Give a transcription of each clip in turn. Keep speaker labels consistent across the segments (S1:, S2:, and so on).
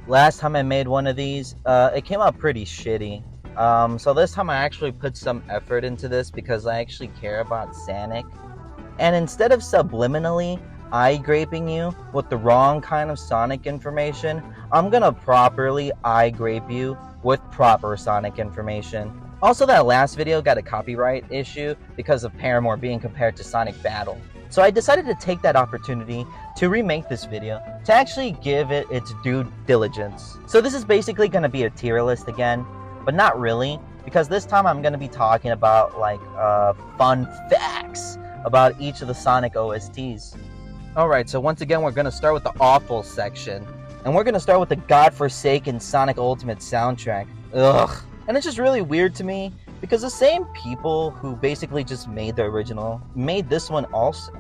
S1: Last time I made one of these, it came out pretty shitty. So this time I actually put some effort into this because I actually care about Sonic. And instead of subliminally eye-graping you with the wrong kind of Sonic information, I'm gonna properly eye-grape you with proper Sonic information. Also, that last video got a copyright issue because of Paramore being compared to Sonic Battle. So I decided to take that opportunity to remake this video to actually give it its due diligence. So this is basically going to be a tier list again, but not really, because this time I'm going to be talking about like fun facts about each of the Sonic OSTs. Alright, so once again we're going to start with the awful section, and we're going to start with the godforsaken Sonic Ultimate soundtrack. Ugh. And it's just really weird to me, because the same people who basically just made the original made this one also.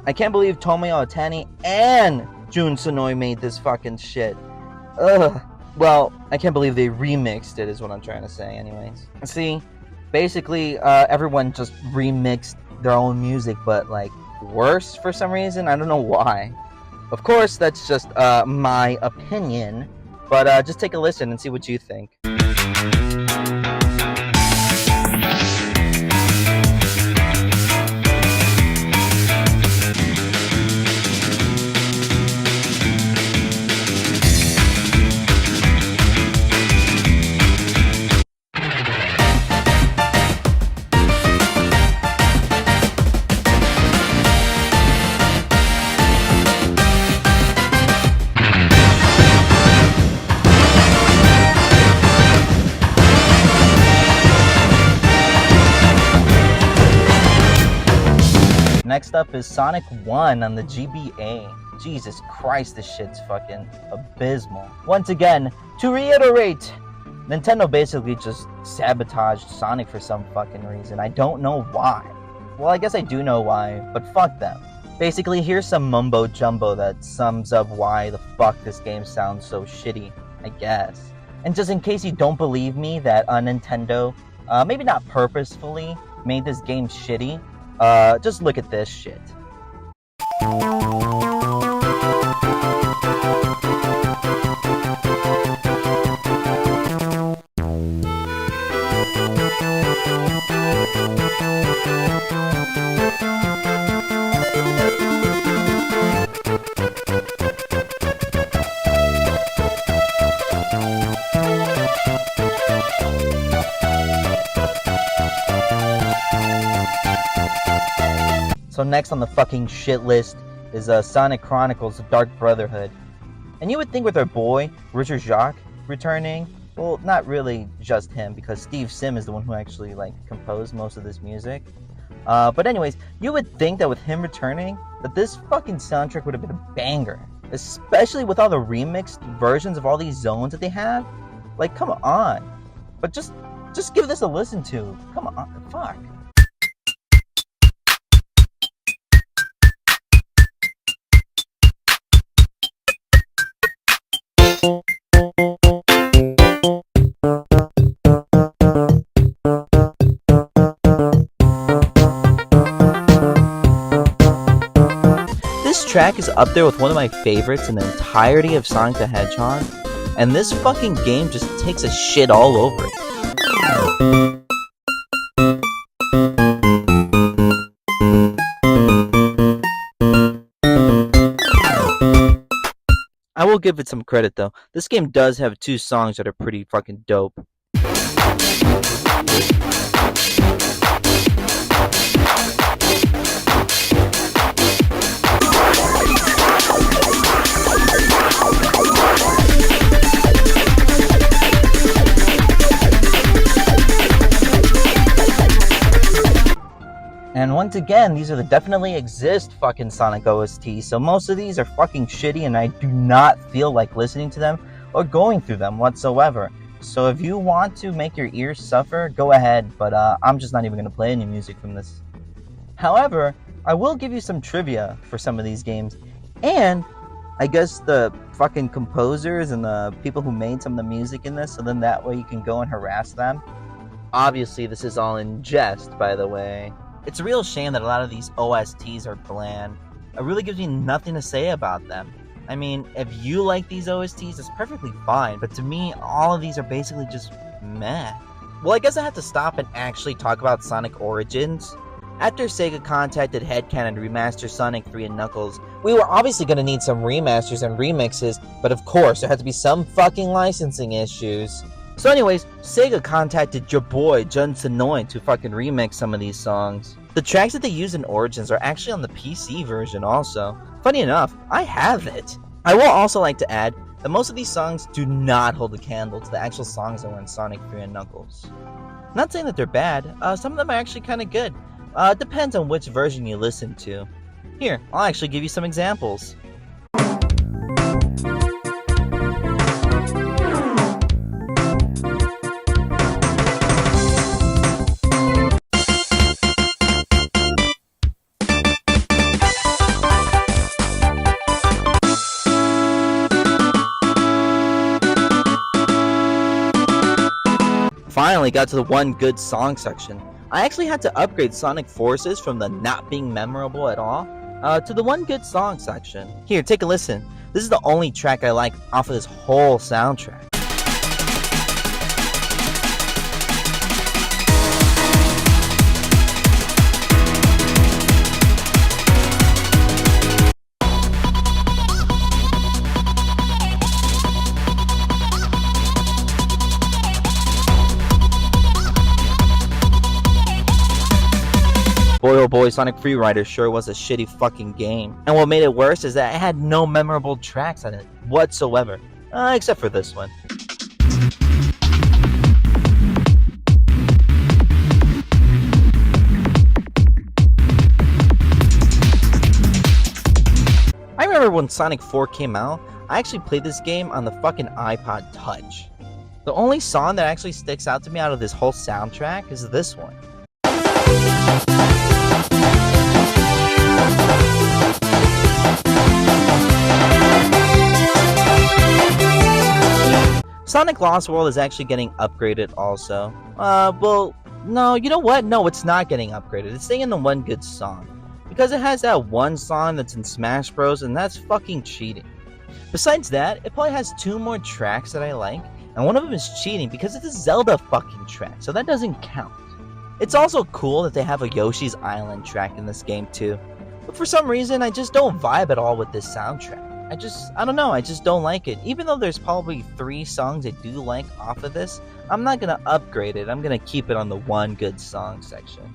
S1: I can't believe Tomoyo Otani and Jun Sonoi made this fucking shit. Ugh. Well, I can't believe they remixed it is what I'm trying to say anyways. See, basically everyone just remixed their own music, but like worse for some reason. I don't know why. Of course, that's just my opinion, but just take a listen and see what you think. Next up is Sonic 1 on the GBA. Jesus Christ, this shit's fucking abysmal. Once again, to reiterate, Nintendo basically just sabotaged Sonic for some fucking reason. I don't know why. Well, I guess I do know why, but fuck them. Basically, here's some mumbo jumbo that sums up why the fuck this game sounds so shitty, I guess. And just in case you don't believe me that Nintendo, maybe not purposefully, made this game shitty, just look at this shit. So next on the fucking shit list is Sonic Chronicles: The Dark Brotherhood. And you would think with our boy, Richard Jacques, returning, well, not really just him, because Steve Sim is the one who actually, like, composed most of this music. But anyways, you would think that with him returning, that this fucking soundtrack would have been a banger. Especially with all the remixed versions of all these zones that they have. Like, come on. But just give this a listen to. Come on, fuck. This track is up there with one of my favorites in the entirety of Sonic the Hedgehog, and this fucking game just takes a shit all over it. I will give it some credit though. This game does have two songs that are pretty fucking dope. And once again, these are the definitely exist fucking Sonic OSTs, so most of these are fucking shitty and I do not feel like listening to them or going through them whatsoever. So if you want to make your ears suffer, go ahead, but I'm just not even going to play any music from this. However, I will give you some trivia for some of these games, and I guess the fucking composers and the people who made some of the music in this, so then that way you can go and harass them. Obviously, this is all in jest, by the way. It's a real shame that a lot of these OSTs are bland. It really gives me nothing to say about them. I mean, if you like these OSTs, it's perfectly fine, but to me, all of these are basically just meh. Well, I guess I have to stop and actually talk about Sonic Origins. After Sega contacted Headcanon to remaster Sonic 3 and Knuckles, we were obviously going to need some remasters and remixes, but of course, there had to be some fucking licensing issues. So anyways, Sega contacted your boy, Jun Sonoy, to fucking remix some of these songs. The tracks that they use in Origins are actually on the PC version also. Funny enough, I have it. I will also like to add that most of these songs do not hold a candle to the actual songs that were in Sonic 3 and Knuckles. Not saying that they're bad, some of them are actually kind of good. It depends on which version you listen to. Here, I'll actually give you some examples. Finally got to the one good song section. I actually had to upgrade Sonic Forces from the not being memorable at all to the one good song section. Here, take a listen. This is the only track I like off of this whole soundtrack. Boy oh boy, Sonic Freerider sure was a shitty fucking game. And what made it worse is that it had no memorable tracks on it whatsoever. Except for this one. I remember when Sonic 4 came out, I actually played this game on the fucking iPod Touch. The only song that actually sticks out to me out of this whole soundtrack is this one. Sonic Lost World is actually getting upgraded also. Well, no, you know what? No, it's not getting upgraded. It's staying in the one good song. Because it has that one song that's in Smash Bros, and that's fucking cheating. Besides that, it probably has 2 more tracks that I like, and one of them is cheating because it's a Zelda fucking track, so that doesn't count. It's also cool that they have a Yoshi's Island track in this game too. But for some reason, I just don't vibe at all with this soundtrack. I don't know, I just don't like it. Even though there's probably 3 songs I do like off of this, I'm not gonna upgrade it. I'm gonna keep it on the one good song section.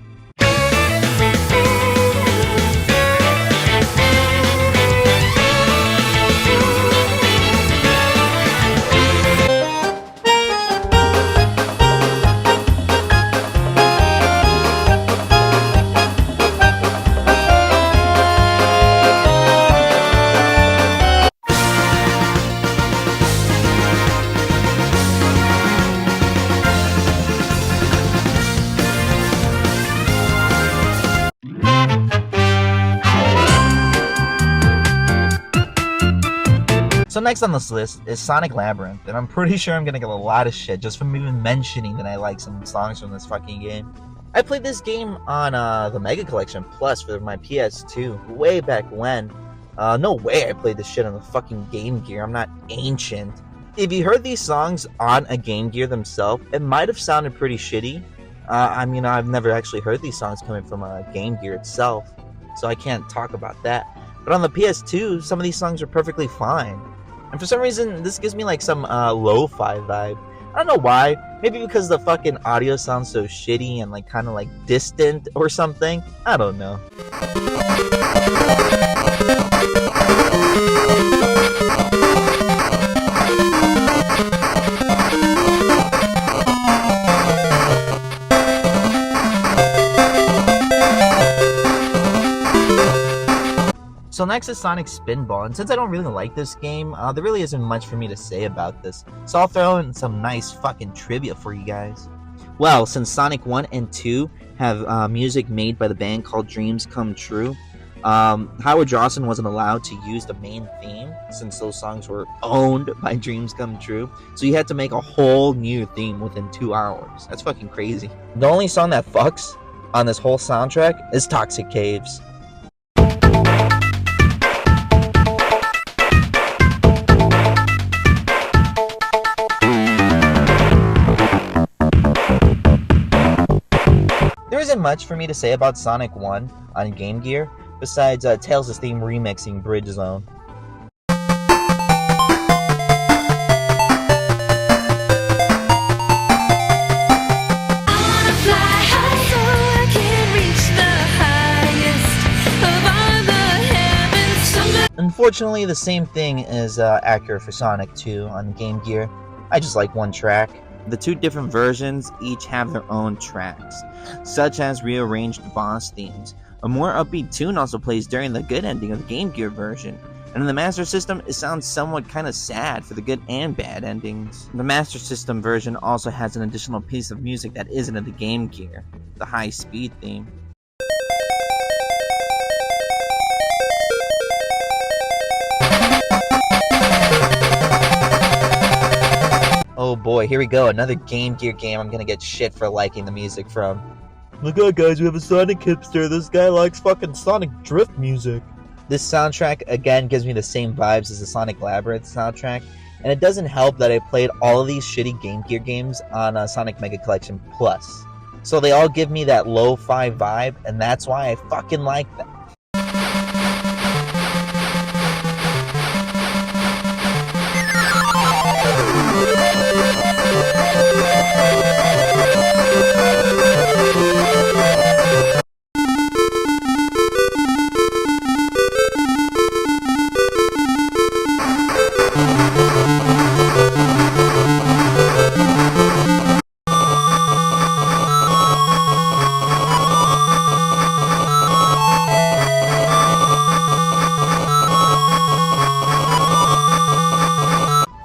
S1: So next on this list is Sonic Labyrinth, and I'm pretty sure I'm gonna get a lot of shit just from even mentioning that I like some songs from this fucking game. I played this game on the Mega Collection Plus for my PS2 way back when. No way I played this shit on the fucking Game Gear, I'm not ancient. If you heard these songs on a Game Gear themselves, it might have sounded pretty shitty. I mean, I've never actually heard these songs coming from a Game Gear itself, so I can't talk about that. But on the PS2, some of these songs are perfectly fine. And for some reason, this gives me like some lo-fi vibe. I don't know why. Maybe because the fucking audio sounds so shitty and like kind of like distant or something. I don't know. So next is Sonic Spinball, and since I don't really like this game, there really isn't much for me to say about this. So I'll throw in some nice fucking trivia for you guys. Well, since Sonic 1 and 2 have music made by the band called Dreams Come True, Howard Johnson wasn't allowed to use the main theme since those songs were owned by Dreams Come True. So he had to make a whole new theme within 2 hours. That's fucking crazy. The only song that fucks on this whole soundtrack is Toxic Caves. isn't much for me to say about Sonic 1 on Game Gear, besides Tails' theme remixing Bridge Zone. Unfortunately, the same thing is accurate for Sonic 2 on Game Gear. I just like one track. The two different versions each have their own tracks, such as rearranged boss themes. A more upbeat tune also plays during the good ending of the Game Gear version, and in the Master System, it sounds somewhat kind of sad for the good and bad endings. The Master System version also has an additional piece of music that isn't in the Game Gear, the high speed theme. Oh boy, here we go, another Game Gear game I'm gonna get shit for liking the music from. Look out guys, we have a Sonic hipster, this guy likes fucking Sonic Drift music. This soundtrack again gives me the same vibes as the Sonic Labyrinth soundtrack, and it doesn't help that I played all of these shitty Game Gear games on Sonic Mega Collection Plus. So they all give me that lo-fi vibe, and that's why I fucking like them.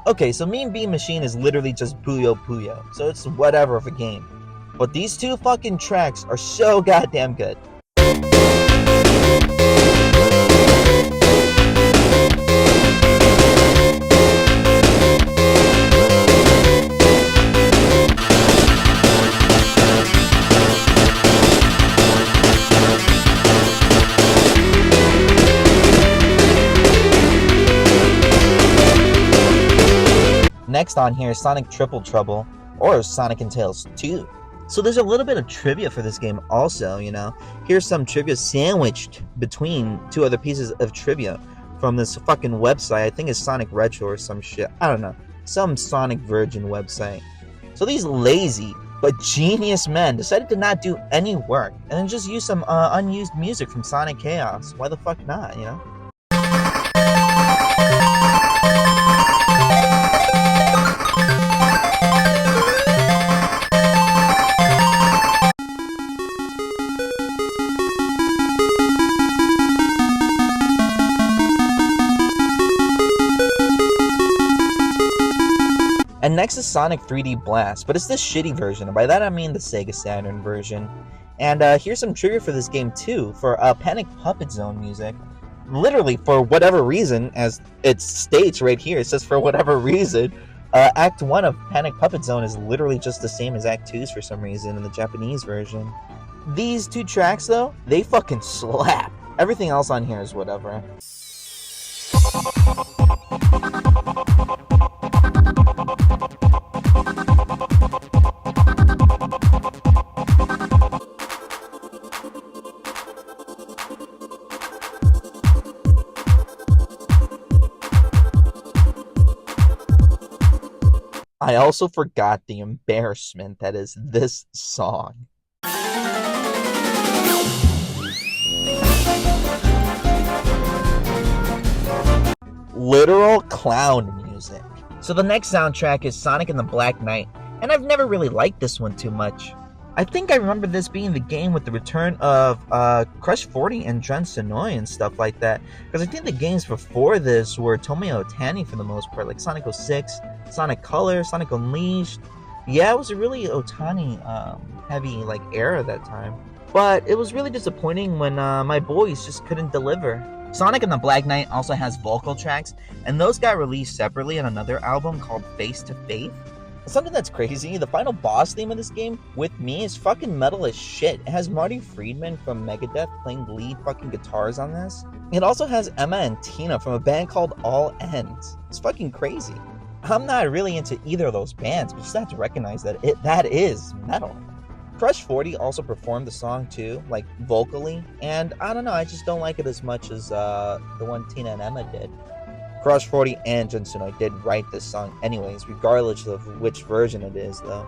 S1: Okay, so Mean Bean Machine is literally just Puyo Puyo, so it's whatever of a game. But these two fucking tracks are so goddamn good. Next on here is Sonic Triple Trouble, or Sonic and Tails 2. So there's a little bit of trivia for this game also, you know. Here's some trivia sandwiched between two other pieces of trivia from this fucking website. I think it's Sonic Retro or some shit. I don't know. Some Sonic Virgin website. So these lazy but genius men decided to not do any work and then just use some unused music from Sonic Chaos. Why the fuck not, you know? And next is Sonic 3D Blast, but it's this shitty version, and by that I mean the Sega Saturn version. And here's some trivia for this game too, for Panic Puppet Zone music. Literally, for whatever reason, as it states right here, it says for whatever reason, Act 1 of Panic Puppet Zone is literally just the same as Act 2's for some reason in the Japanese version. These two tracks though, they fucking slap. Everything else on here is whatever. I also forgot the embarrassment that is this song. Literal clown music. So the next soundtrack is Sonic and the Black Knight, and I've never really liked this one too much. I think I remember this being the game with the return of Crush 40 and Dren Sonoy and stuff like that, because I think the games before this were Tomoe Otani for the most part, like Sonic 06, Sonic Color, Sonic Unleashed. Yeah, it was a really Otani heavy like era at that time. But it was really disappointing when my boys just couldn't deliver. Sonic and the Black Knight also has vocal tracks, and those got released separately on another album called Face to Faith. Something that's crazy, the final boss theme of this game, with me, is fucking metal as shit. It has Marty Friedman from Megadeth playing lead fucking guitars on this. It also has Emma and Tina from a band called All Ends. It's fucking crazy. I'm not really into either of those bands, but you just have to recognize that that is metal. Crush 40 also performed the song too, like vocally, and I don't know, I just don't like it as much as the one Tina and Emma did. Crush 40 and Jun Sunoy did write this song anyways, regardless of which version it is though.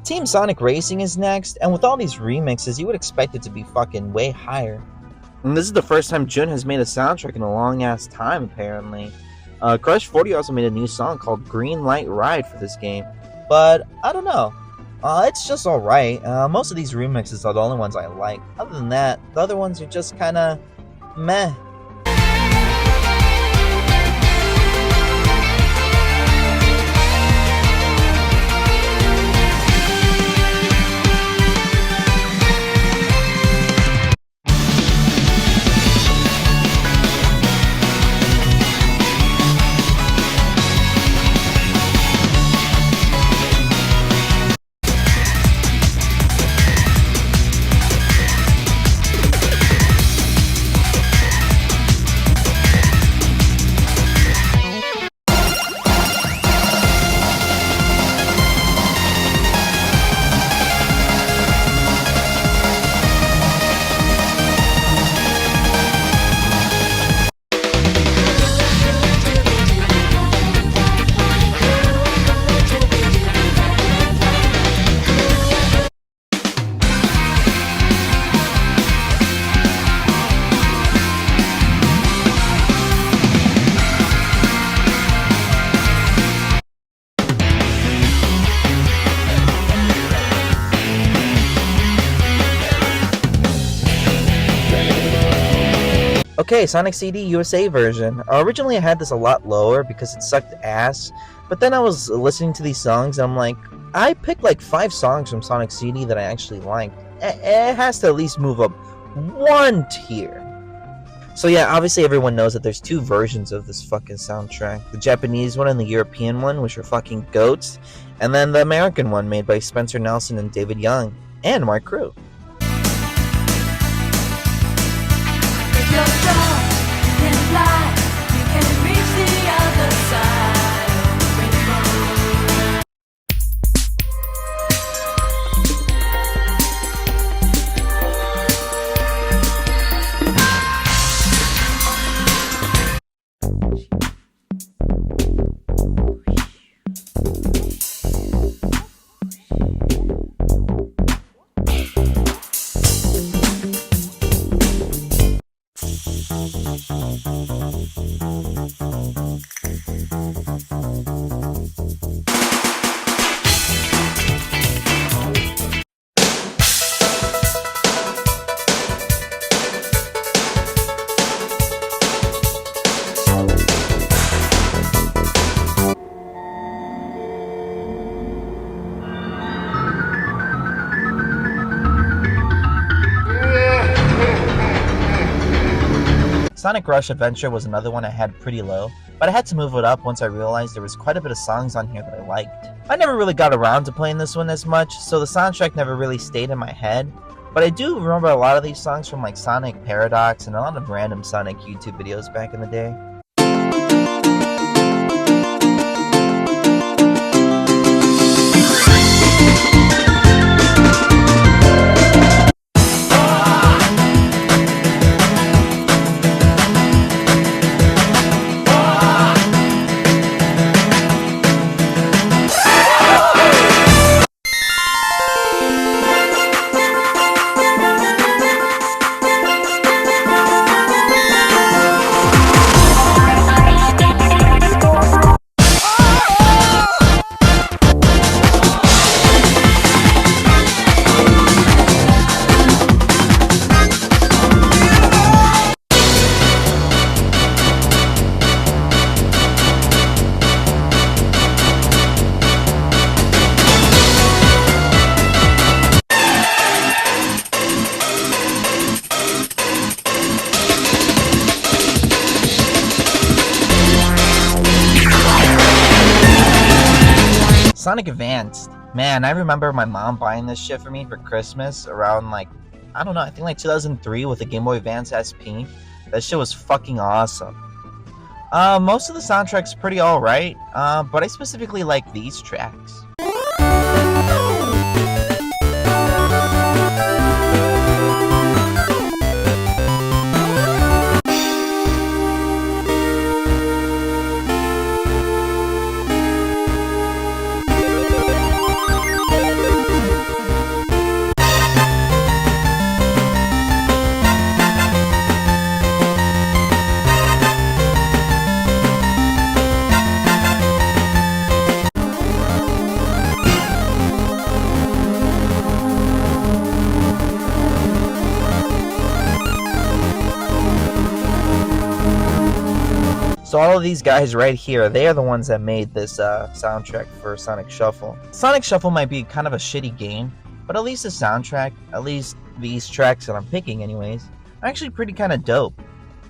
S1: Team Sonic Racing is next, and with all these remixes, you would expect it to be fucking way higher. And this is the first time Jun has made a soundtrack in a long ass time, apparently. Crush 40 also made a new song called Green Light Ride for this game, but I don't know. It's just alright. Most of these remixes are the only ones I like. Other than that, the other ones are just kinda meh. Okay, Sonic CD USA version. Originally I had this a lot lower because it sucked ass, but then I was listening to these songs and I'm like, I picked like 5 songs from Sonic CD that I actually liked. It has to at least move up 1 tier. So yeah, obviously everyone knows that there's 2 versions of this fucking soundtrack. The Japanese one and the European one, which are fucking goats, and then the American one made by Spencer Nelson and David Young, and my crew.
S2: If you're strong, you can fly, you can reach the other side of the rainbow.
S1: Sonic Rush Adventure was another one I had pretty low, but I had to move it up once I realized there was quite a bit of songs on here that I liked. I never really got around to playing this one as much, so the soundtrack never really stayed in my head, but I do remember a lot of these songs from like Sonic Paradox and a lot of random Sonic YouTube videos back in the day. Sonic Advanced. Man, I remember my mom buying this shit for me for Christmas around like, I don't know, I think like 2003 with the Game Boy Advance SP. That shit was fucking awesome. Most of the soundtrack's pretty alright, but I specifically like these tracks. So all of these guys right here, they are the ones that made this soundtrack for Sonic Shuffle. Sonic Shuffle might be kind of a shitty game, but at least the soundtrack, at least these tracks that I'm picking anyways, are actually pretty kind of dope.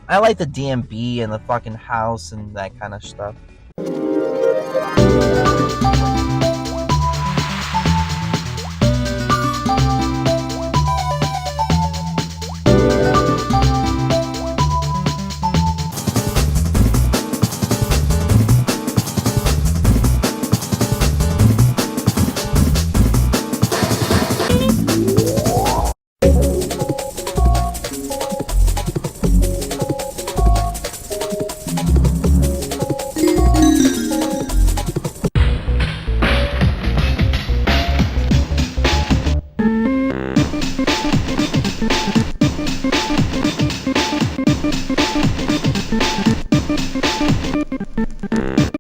S1: I like the DMB and the fucking house and that kind of stuff.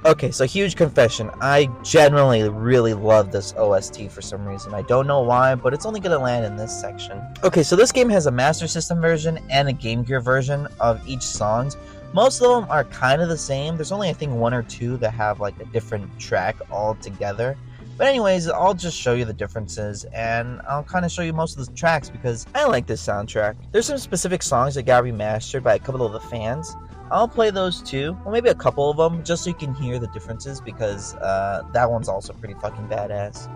S1: Okay, so huge confession. I generally really love this OST for some reason. I don't know why, but it's only gonna land in this section. Okay, so this game has a Master System version and a Game Gear version of each songs. Most of them are kind of the same. There's only I think one or two that have like a different track altogether. But anyways, I'll just show you the differences, and I'll kind of show you most of the tracks because I like this soundtrack. There's some specific songs that got remastered by a couple of the fans. I'll play those too, or maybe a couple of them, just so you can hear the differences, because that one's also pretty fucking badass.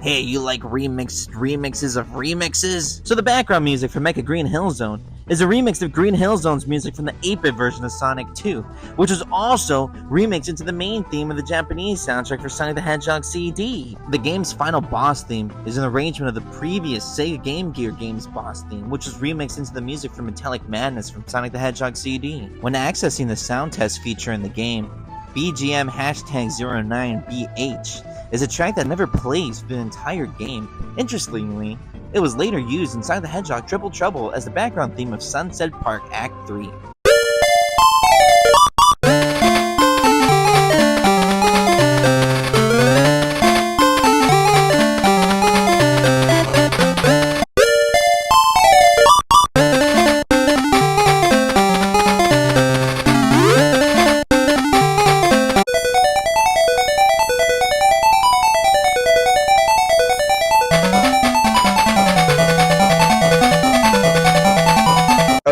S1: Hey, you like remixes of remixes? So the background music for Mecha Green Hill Zone is a remix of Green Hill Zone's music from the 8-bit version of Sonic 2, which was also remixed into the main theme of the Japanese soundtrack for Sonic the Hedgehog CD. The game's final boss theme is an arrangement of the previous Sega Game Gear game's boss theme, which was remixed into the music from Metallic Madness from Sonic the Hedgehog CD. When accessing the sound test feature in the game, BGM #09BH is a track that never plays for the entire game. Interestingly, it was later used in Sonic the Hedgehog Triple Trouble as the background theme of Sunset Park Act 3.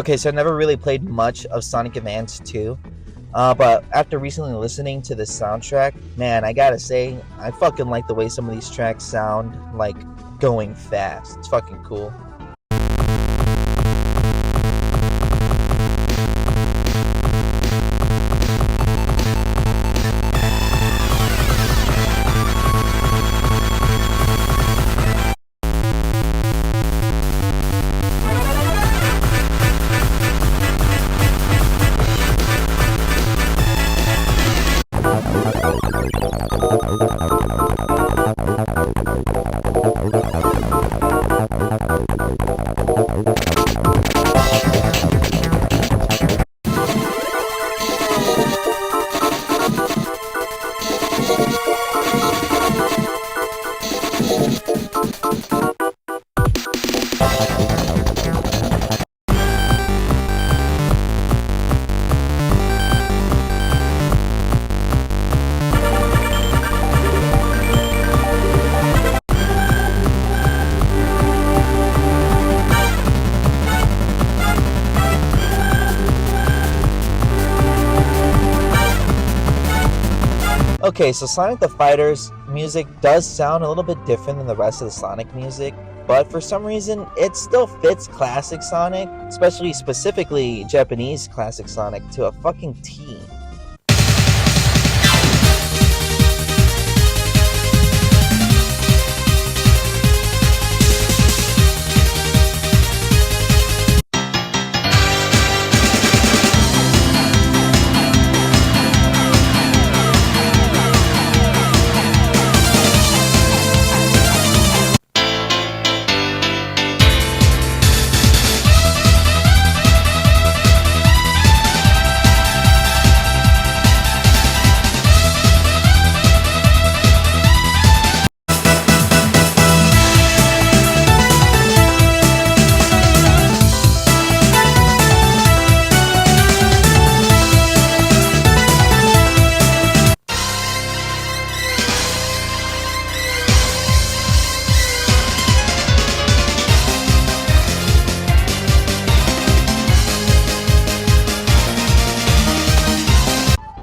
S1: Okay, so I never really played much of Sonic Advance 2. But after recently listening to the soundtrack, man, I gotta say, I fucking like the way some of these tracks sound like going fast. It's fucking cool. Okay, so Sonic the Fighter's music does sound a little bit different than the rest of the Sonic music, but for some reason, it still fits classic Sonic, especially specifically Japanese classic Sonic, to a fucking T.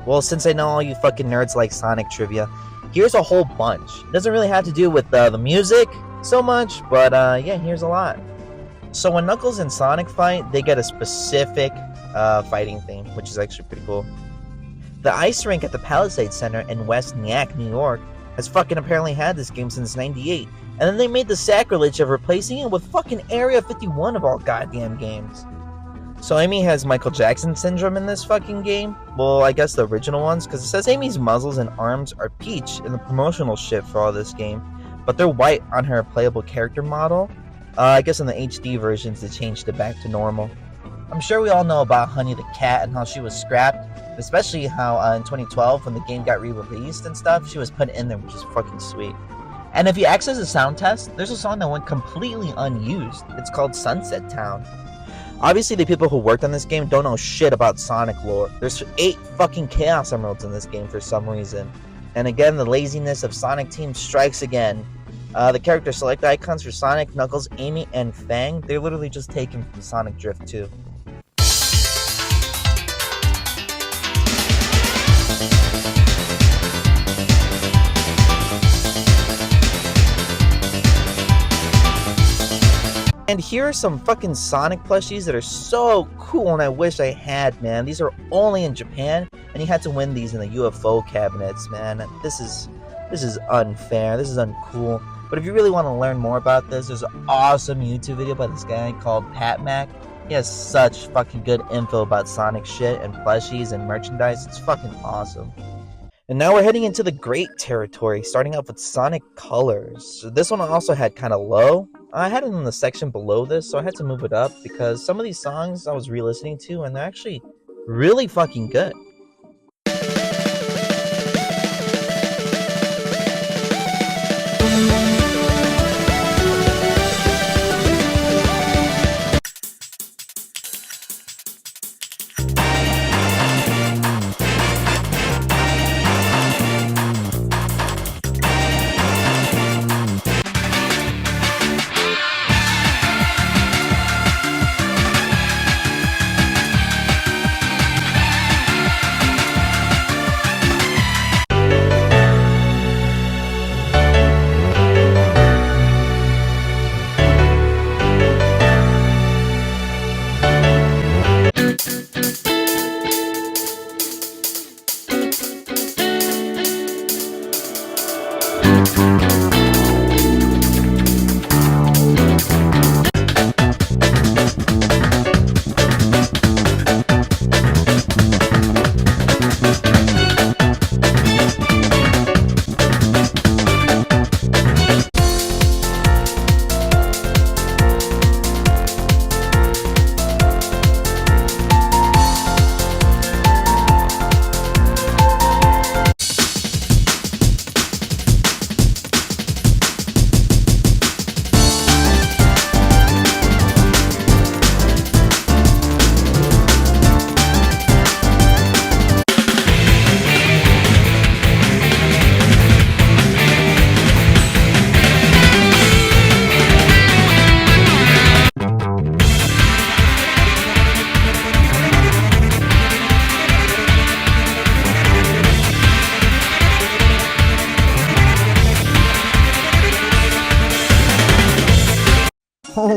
S1: Well, since I know all you fucking nerds like Sonic trivia, here's a whole bunch. It doesn't really have to do with the music so much, but yeah, here's a lot. So when Knuckles and Sonic fight, they get a specific fighting theme, which is actually pretty cool. The ice rink at the Palisade Center in West Nyack, New York, has fucking apparently had this game since '98, and then they made the sacrilege of replacing it with fucking Area 51 of all goddamn games. So Amy has Michael Jackson syndrome in this fucking game. Well, I guess the original ones, because it says Amy's muzzles and arms are peach in the promotional shit for all this game, but they're white on her playable character model. I guess in the HD versions they changed it back to normal. I'm sure we all know about Honey the Cat and how she was scrapped, especially how in 2012 when the game got re-released and stuff, she was put in there, which is fucking sweet. And if you access a sound test, there's a song that went completely unused. It's called Sunset Town. Obviously, the people who worked on this game don't know shit about Sonic lore. There's 8 fucking Chaos Emeralds in this game for some reason. And again, the laziness of Sonic Team strikes again. The character select icons for Sonic, Knuckles, Amy, and Fang, they're literally just taken from Sonic Drift 2. And here are some fucking Sonic plushies that are so cool and I wish I had, man. These are only in Japan, and you had to win these in the UFO cabinets, man. This is unfair. This is uncool. But if you really want to learn more about this, there's an awesome YouTube video by this guy called Pat Mac. He has such fucking good info about Sonic shit and plushies and merchandise. It's fucking awesome. And now we're heading into the great territory, starting off with Sonic Colors. So this one I also had kind of low. I had it in the section below this, so I had to move it up because some of these songs I was re-listening to, and they're actually really fucking good.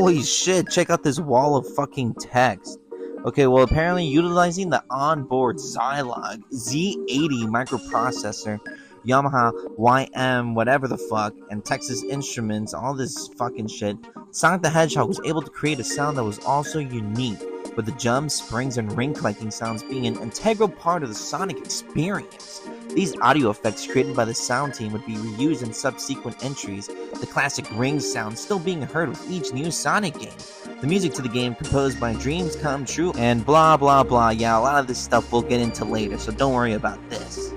S1: Holy shit, check out this wall of fucking text. Okay, well, apparently utilizing the onboard Zilog Z80 microprocessor, Yamaha YM whatever the fuck, and Texas Instruments, all this fucking shit, Sonic the Hedgehog was able to create a sound that was also unique, with the jumps, springs, and ring collecting sounds being an integral part of the Sonic experience. These audio effects created by the sound team would be reused in subsequent entries, the classic ring sound still being heard with each new Sonic game. The music to the game composed by Dreams Come True, and blah blah blah. Yeah, a lot of this stuff we'll get into later, so don't worry about this.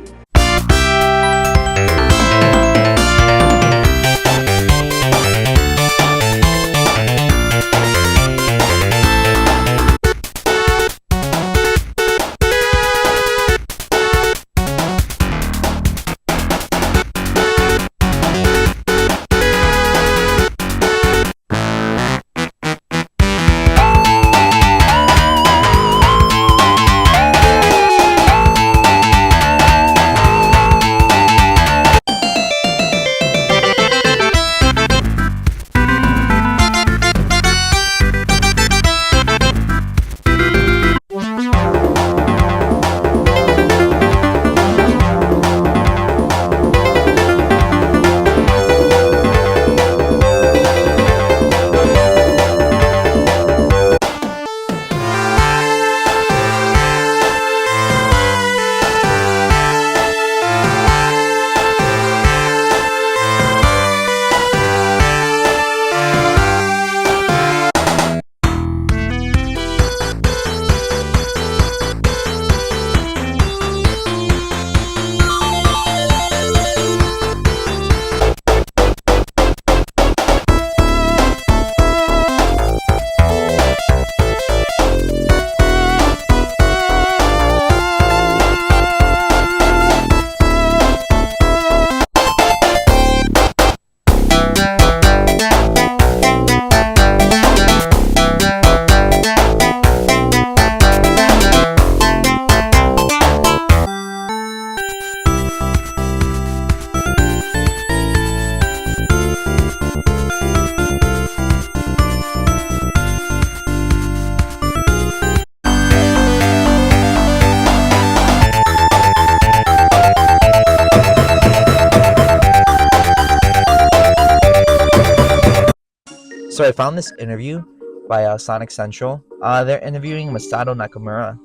S1: So I found this interview by Sonic Central. They're interviewing Masato Nakamura.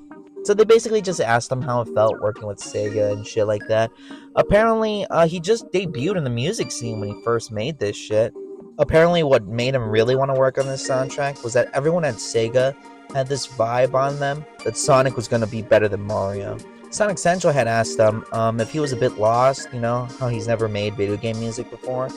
S1: So they basically just asked him how it felt working with Sega and shit like that. Apparently, he just debuted in the music scene when he first made this shit. Apparently, what made him really want to work on this soundtrack was that everyone at Sega had this vibe on them that Sonic was going to be better than Mario. Sonic Central had asked him if he was a bit lost, you know, how he's never made video game music before.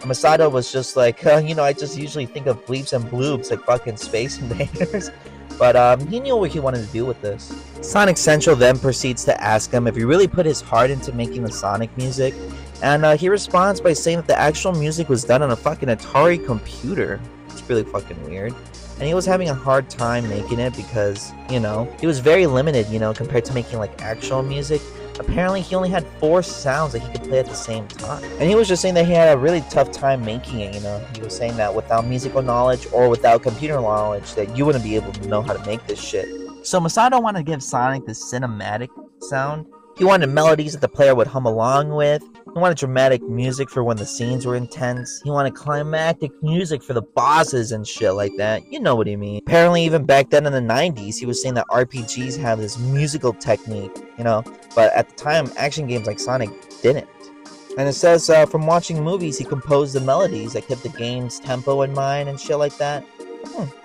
S1: Masato was just like, I just usually think of bleeps and bloops like fucking Space Invaders. But he knew what he wanted to do with this. Sonic Central then proceeds to ask him if he really put his heart into making the Sonic music. And he responds by saying that the actual music was done on a fucking Atari computer. It's really fucking weird. And he was having a hard time making it because, he was very limited, compared to making like actual music. Apparently, he only had 4 sounds that he could play at the same time. And he was just saying that he had a really tough time making it, He was saying that without musical knowledge or without computer knowledge, that you wouldn't be able to know how to make this shit. So Masato wanted to give Sonic this cinematic sound. He wanted melodies that the player would hum along with. He wanted dramatic music for when the scenes were intense. He wanted climactic music for the bosses and shit like that. You know what he means. Apparently, even back then in the 90s, he was saying that RPGs have this musical technique, But at the time, action games like Sonic didn't. And it says from watching movies, he composed the melodies that kept the game's tempo in mind and shit like that.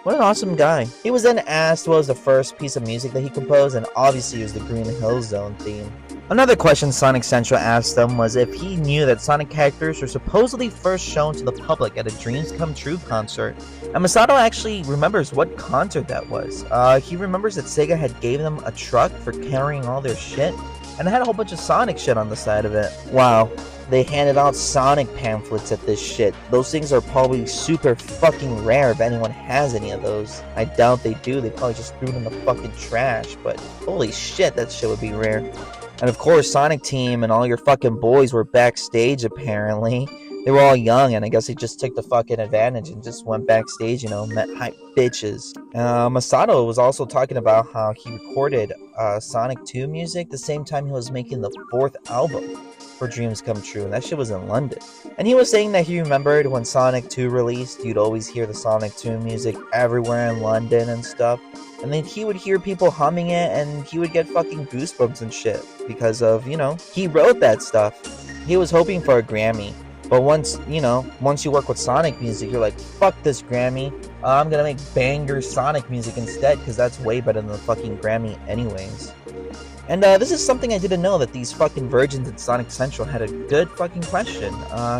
S1: What an awesome guy. He was then asked what was the first piece of music that he composed, and obviously it was the Green Hill Zone theme. Another question Sonic Central asked him was if he knew that Sonic characters were supposedly first shown to the public at a Dreams Come True concert. And Masato actually remembers what concert that was. He remembers that Sega had gave them a truck for carrying all their shit, and it had a whole bunch of Sonic shit on the side of it. Wow. They handed out Sonic pamphlets at this shit. Those things are probably super fucking rare if anyone has any of those. I doubt they do. They probably just threw it in the fucking trash. But holy shit, that shit would be rare. And of course, Sonic Team and all your fucking boys were backstage apparently. They were all young, and I guess they just took the fucking advantage and just went backstage, met hype bitches. Masato was also talking about how he recorded Sonic 2 music the same time he was making the 4th album for Dreams Come True, and that shit was in London. And he was saying that he remembered when Sonic 2 released, you'd always hear the Sonic 2 music everywhere in London and stuff. And then he would hear people humming it, and he would get fucking goosebumps and shit because of, he wrote that stuff. He was hoping for a Grammy. But once you work with Sonic music, you're like, fuck this Grammy. I'm gonna make banger Sonic music instead, because that's way better than the fucking Grammy anyways. And this is something I didn't know, that these fucking virgins at Sonic Central had a good fucking question.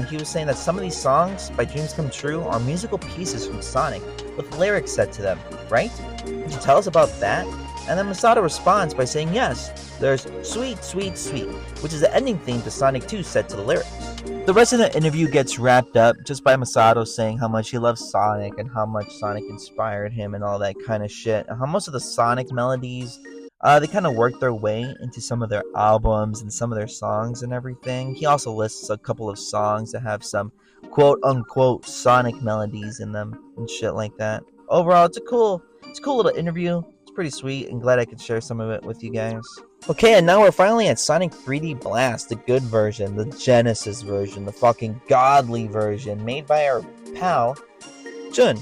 S1: He was saying that some of these songs by Dreams Come True are musical pieces from Sonic with lyrics set to them, right? Could you tell us about that? And then Masato responds by saying yes, there's Sweet, Sweet, Sweet, which is the ending theme to Sonic 2 set to the lyrics. The rest of the interview gets wrapped up just by Masato saying how much he loves Sonic and how much Sonic inspired him and all that kind of shit. And how most of the Sonic melodies, they kind of worked their way into some of their albums and some of their songs and everything. He also lists a couple of songs that have some quote-unquote Sonic melodies in them and shit like that. Overall, it's a cool little interview. It's pretty sweet, and glad I could share some of it with you guys. Okay, and now we're finally at Sonic 3D Blast, the good version, the Genesis version, the fucking godly version, made by our pal, Jun.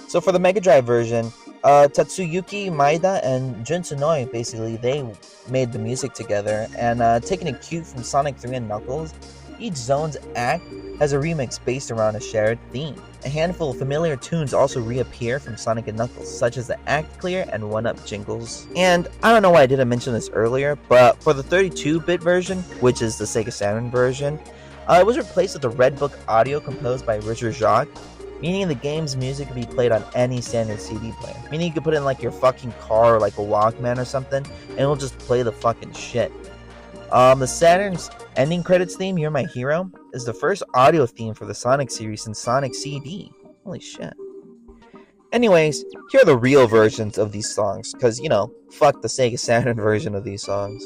S1: So for the Mega Drive version, Tatsuyuki Maeda and Jun Tsunoi, basically, they made the music together, and taking a cue from Sonic 3 and Knuckles, each zone's act has a remix based around a shared theme. A handful of familiar tunes also reappear from Sonic and Knuckles, such as the Act Clear and 1-Up jingles. And I don't know why I didn't mention this earlier, but for the 32-bit version, which is the Sega Saturn version, it was replaced with the Red Book audio composed by Richard Jacques, meaning the game's music can be played on any standard CD player. Meaning you could put it in like your fucking car or like a Walkman or something, and it'll just play the fucking shit. The Saturn's ending credits theme, You're My Hero, is the first audio theme for the Sonic series since Sonic CD. Holy shit. Anyways, here are the real versions of these songs, because, fuck the Sega Saturn version of these songs.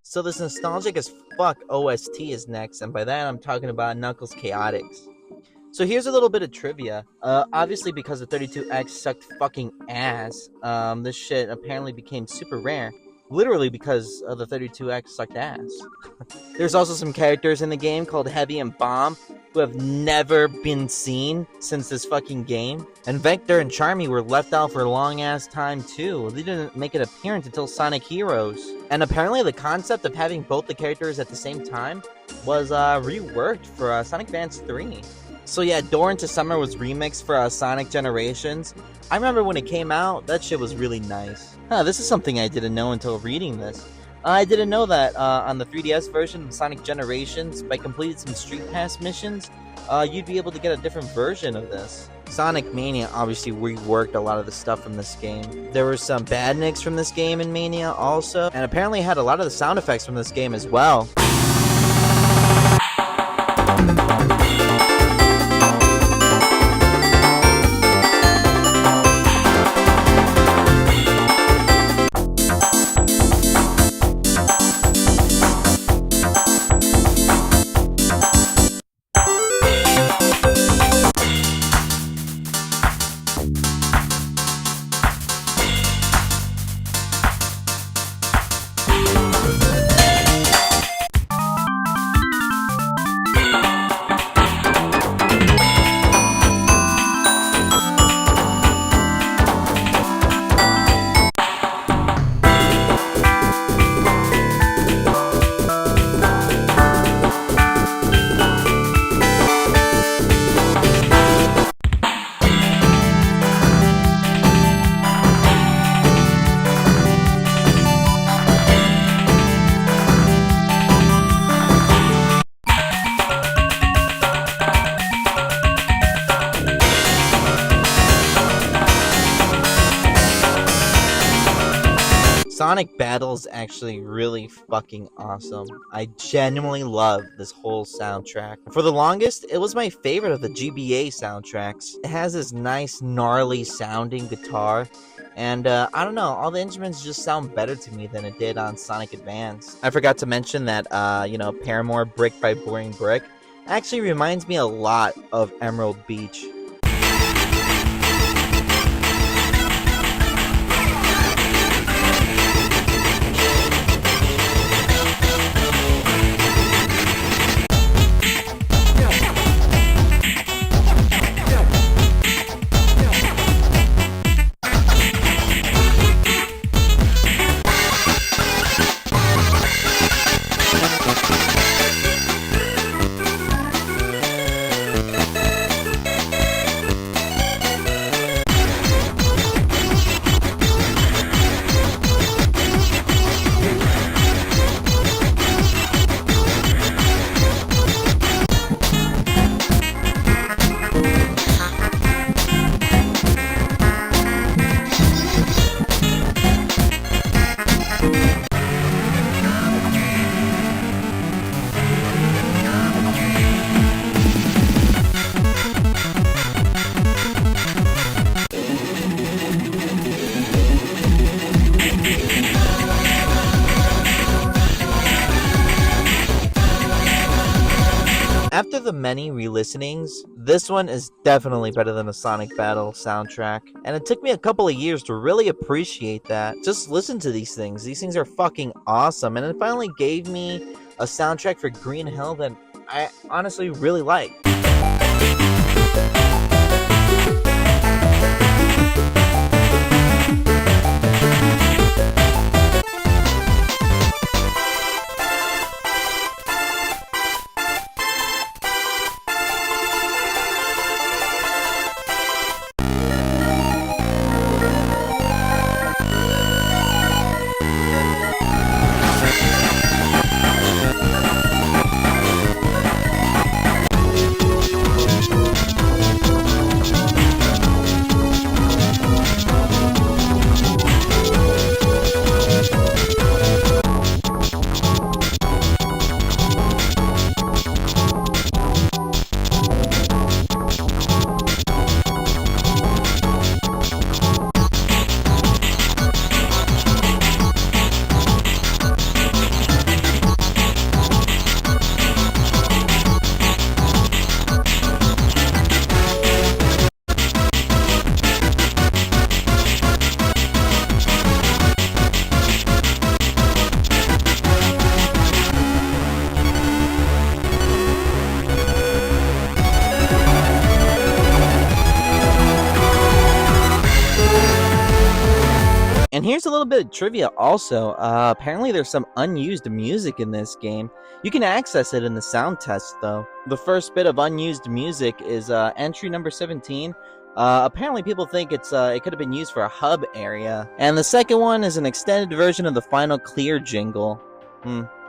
S1: So this nostalgic as fuck OST is next, and by that I'm talking about Knuckles Chaotix. So here's a little bit of trivia. Obviously because the 32X sucked fucking ass, this shit apparently became super rare. Literally because the 32X sucked ass. There's also some characters in the game called Heavy and Bomb who have never been seen since this fucking game. And Vector and Charmy were left out for a long ass time too. They didn't make an appearance until Sonic Heroes. And apparently the concept of having both the characters at the same time was reworked for Sonic Advance 3. So yeah, Door into Summer was remixed for Sonic Generations. I remember when it came out, that shit was really nice. This is something I didn't know until reading this. I didn't know that on the 3DS version of Sonic Generations, by completing some Street Pass missions, you'd be able to get a different version of this. Sonic Mania obviously reworked a lot of the stuff from this game. There were some badniks from this game in Mania also, and apparently had a lot of the sound effects from this game as well. Battle is actually really fucking awesome. I genuinely love this whole soundtrack. For the longest, it was my favorite of the GBA soundtracks. It has this nice, gnarly sounding guitar. And I don't know, all the instruments just sound better to me than it did on Sonic Advance. I forgot to mention that, Paramore Brick by Boring Brick actually reminds me a lot of Emerald Beach. After the many re-listenings, this one is definitely better than the Sonic Battle soundtrack, and it took me a couple of years to really appreciate that. Just listen to these things. These things are fucking awesome, and it finally gave me a soundtrack for Green Hill that I honestly really like. And here's a little bit of trivia also. Apparently there's some unused music in this game. You can access it in the sound test though. The first bit of unused music is entry number 17. Apparently people think it could have been used for a hub area. And the second one is an extended version of the final clear jingle.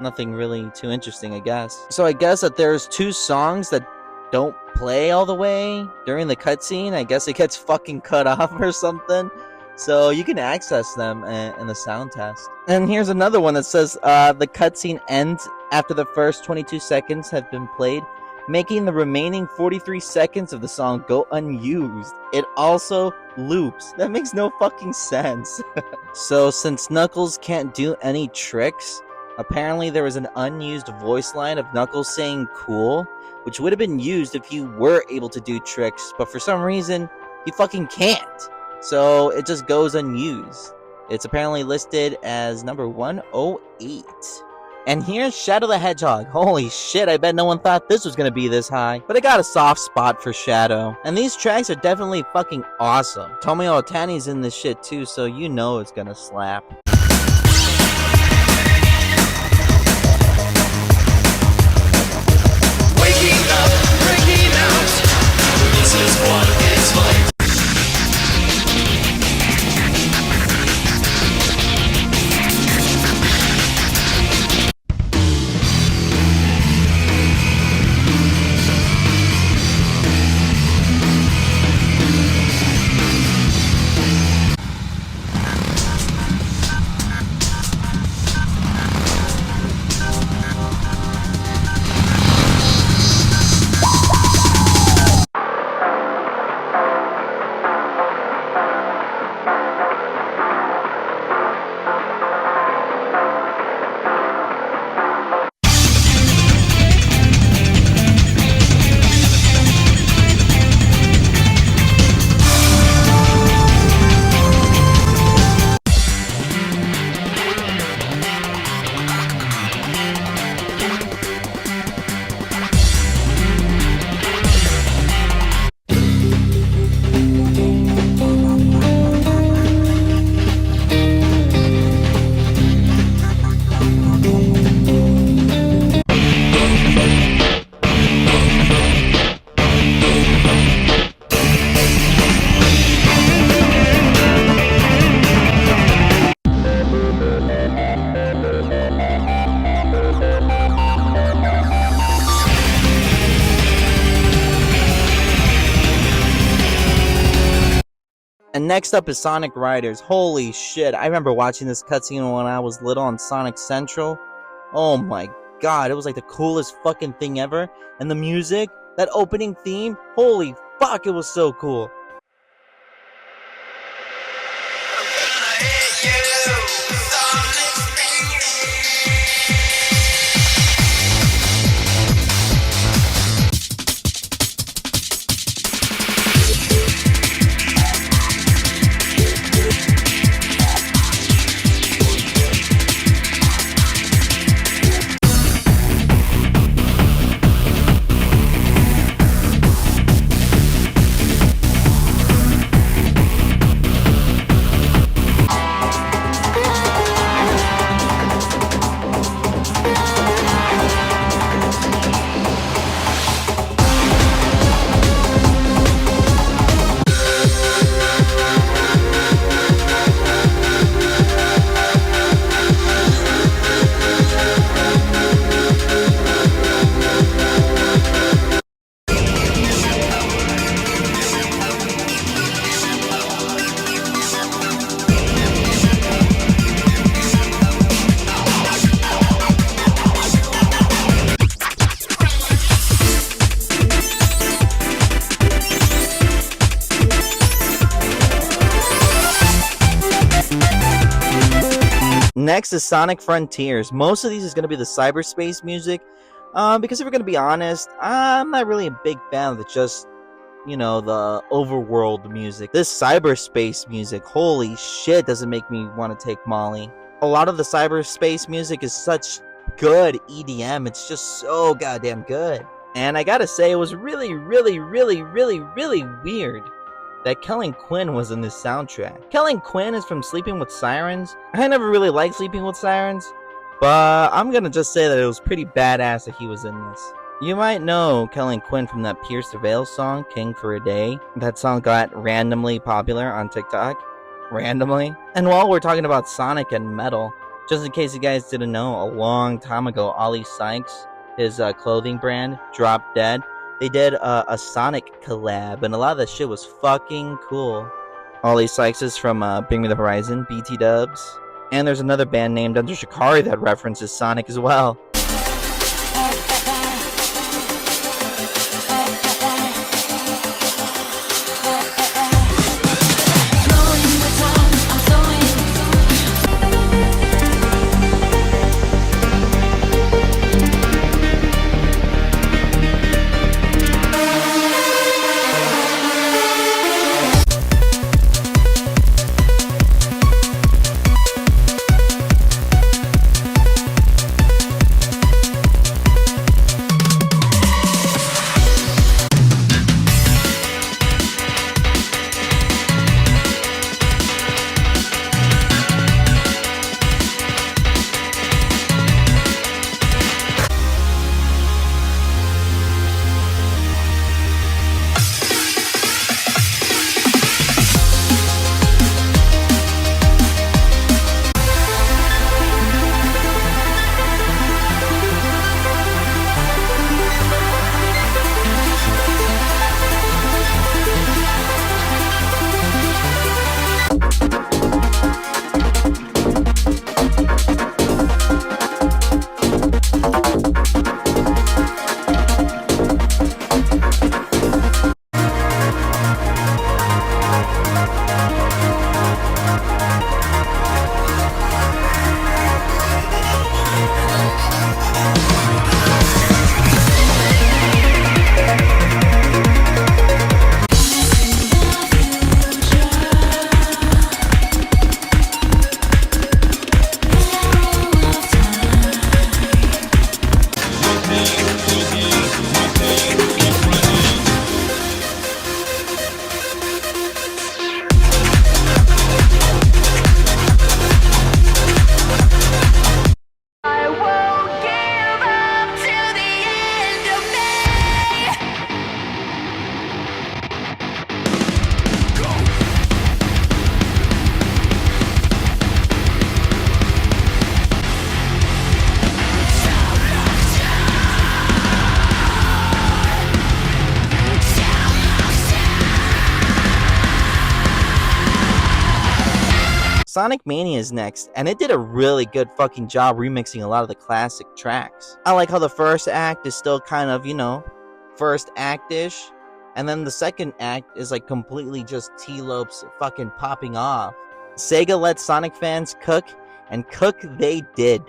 S1: Nothing really too interesting, I guess. So I guess that there's two songs that don't play all the way during the cutscene. I guess it gets fucking cut off or something. So you can access them in the sound test. And here's another one that says the cutscene ends after the first 22 seconds have been played, making the remaining 43 seconds of the song go unused. It also loops. That makes no fucking sense. So since Knuckles can't do any tricks, apparently there was an unused voice line of Knuckles saying cool, which would have been used if you were able to do tricks, but for some reason, you fucking can't. So it just goes unused. It's apparently listed as number 108. And here's Shadow the Hedgehog. Holy shit, I bet no one thought this was gonna be this high. But I got a soft spot for Shadow. And these tracks are definitely fucking awesome. Tomio Otani's in this shit too, so you know it's gonna slap.
S3: Waking up, breaking out. This is what it's like.
S1: And next up is Sonic Riders. Holy shit, I remember watching this cutscene when I was little on Sonic Central. Oh my god, it was like the coolest fucking thing ever. And the music, that opening theme, holy fuck, it was so cool. Next is Sonic Frontiers. Most of these is going to be the cyberspace music, because if we're going to be honest, I'm not really a big fan of the overworld music. This cyberspace music, holy shit, does it make me want to take Molly. A lot of the cyberspace music is such good EDM, it's just so goddamn good. And I gotta say, it was really, really, really, really, really weird that Kellen Quinn was in this soundtrack. Kellen Quinn is from Sleeping with Sirens. I never really liked Sleeping with Sirens, but I'm gonna just say that it was pretty badass that he was in this. You might know Kellen Quinn from that Pierce the Veil song, King for a Day. That song got randomly popular on TikTok. Randomly. And while we're talking about Sonic and metal, just in case you guys didn't know, a long time ago, Ollie Sykes, his clothing brand, dropped dead. They did a Sonic collab, and a lot of that shit was fucking cool. Ollie Sykes is from Bring Me the Horizon, BT Dubs. And there's another band named Under Shikari that references Sonic as well. Sonic Mania is next, and it did a really good fucking job remixing a lot of the classic tracks. I like how the first act is still kind of, first act-ish, and then the second act is like completely just T-Lopes fucking popping off. Sega let Sonic fans cook, and cook they did.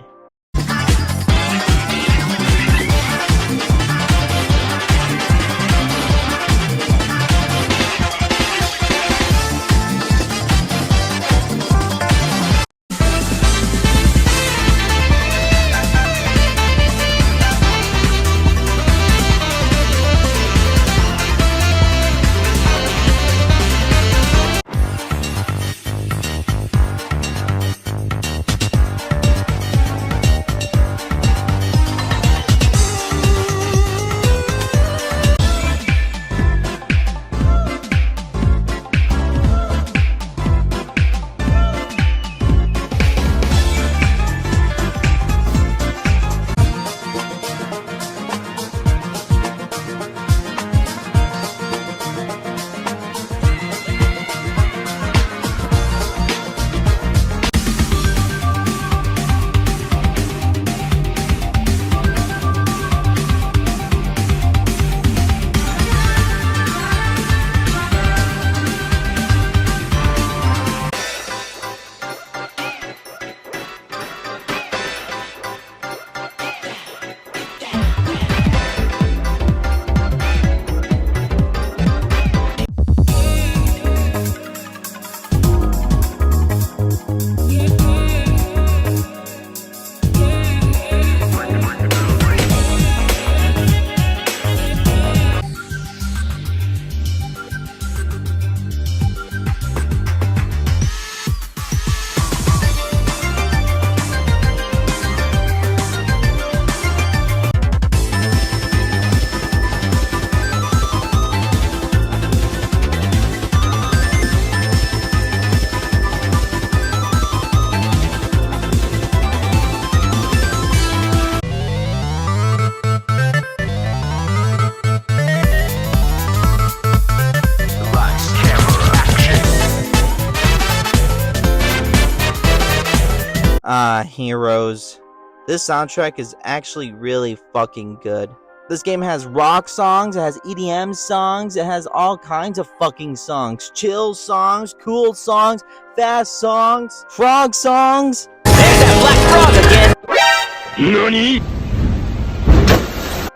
S1: Heroes. This soundtrack is actually really fucking good. This game has rock songs, it has EDM songs, it has all kinds of fucking songs. Chill songs, cool songs, fast songs, frog songs.
S3: There's that black frog again! NANI?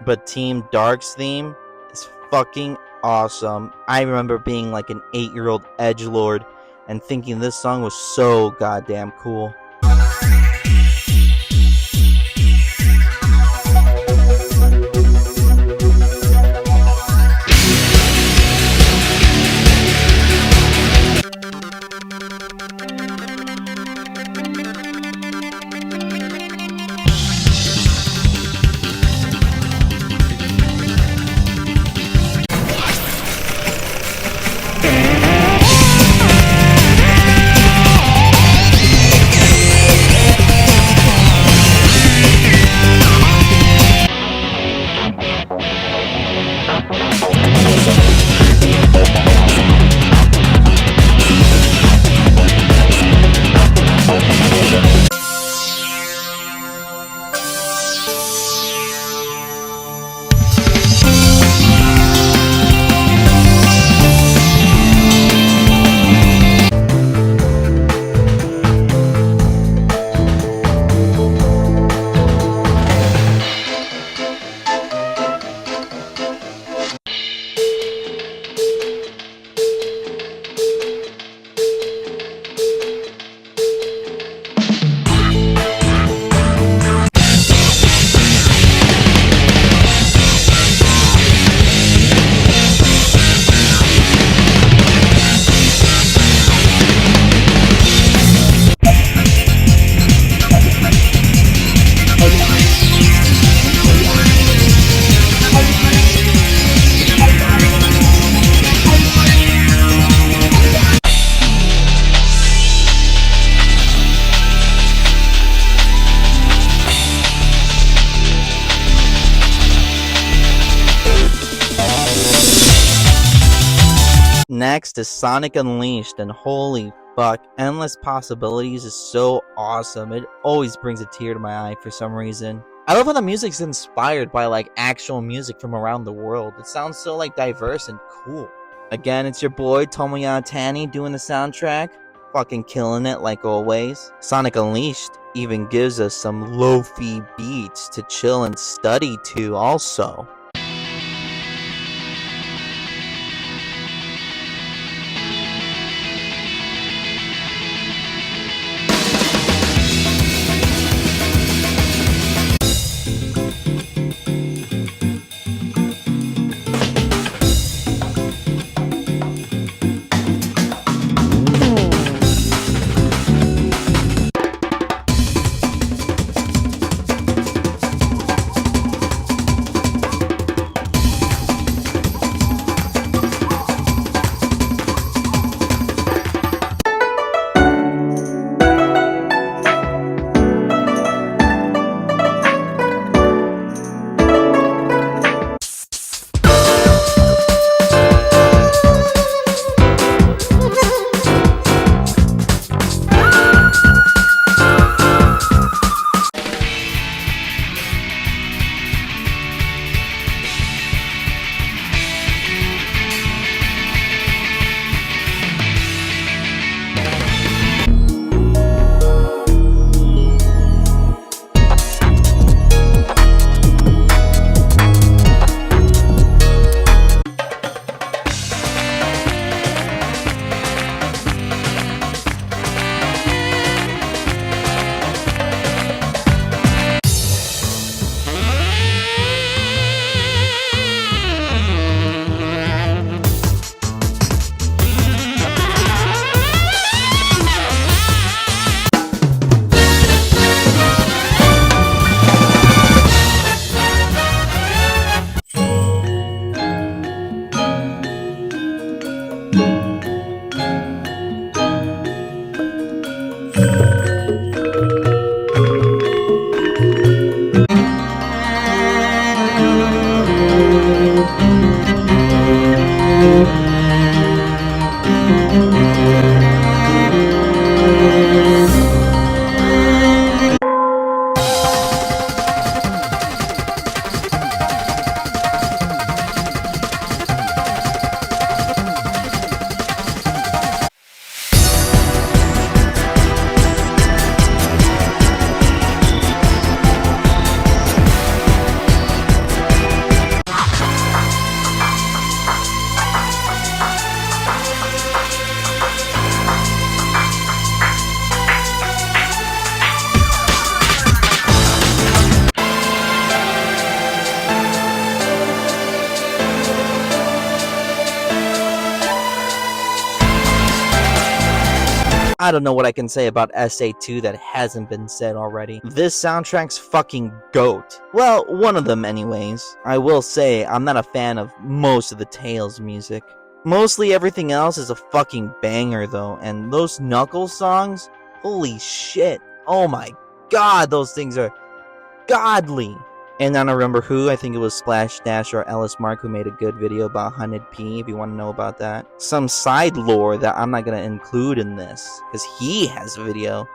S1: But Team Dark's theme is fucking awesome. I remember being like an 8-year-old edgelord and thinking this song was so goddamn cool. Next is Sonic Unleashed, and holy fuck. Endless Possibilities is so awesome. It always brings a tear to my eye for some reason. I love how the music's inspired by like actual music from around the world. It sounds so like diverse and cool. Again, it's your boy Tomoya Tani doing the soundtrack. Fucking killing it like always. Sonic Unleashed even gives us some lo-fi beats to chill and study to also. I don't know what I can say about SA2 that hasn't been said already. This soundtrack's fucking GOAT. Well, one of them anyways. I will say, I'm not a fan of most of the Tales music. Mostly everything else is a fucking banger though, and those Knuckles songs? Holy shit. Oh my god, those things are godly. And I don't remember who, I think it was Splash Dash or Ellis Mark who made a good video about Hunted P, if you want to know about that. Some side lore that I'm not going to include in this, because he has a video.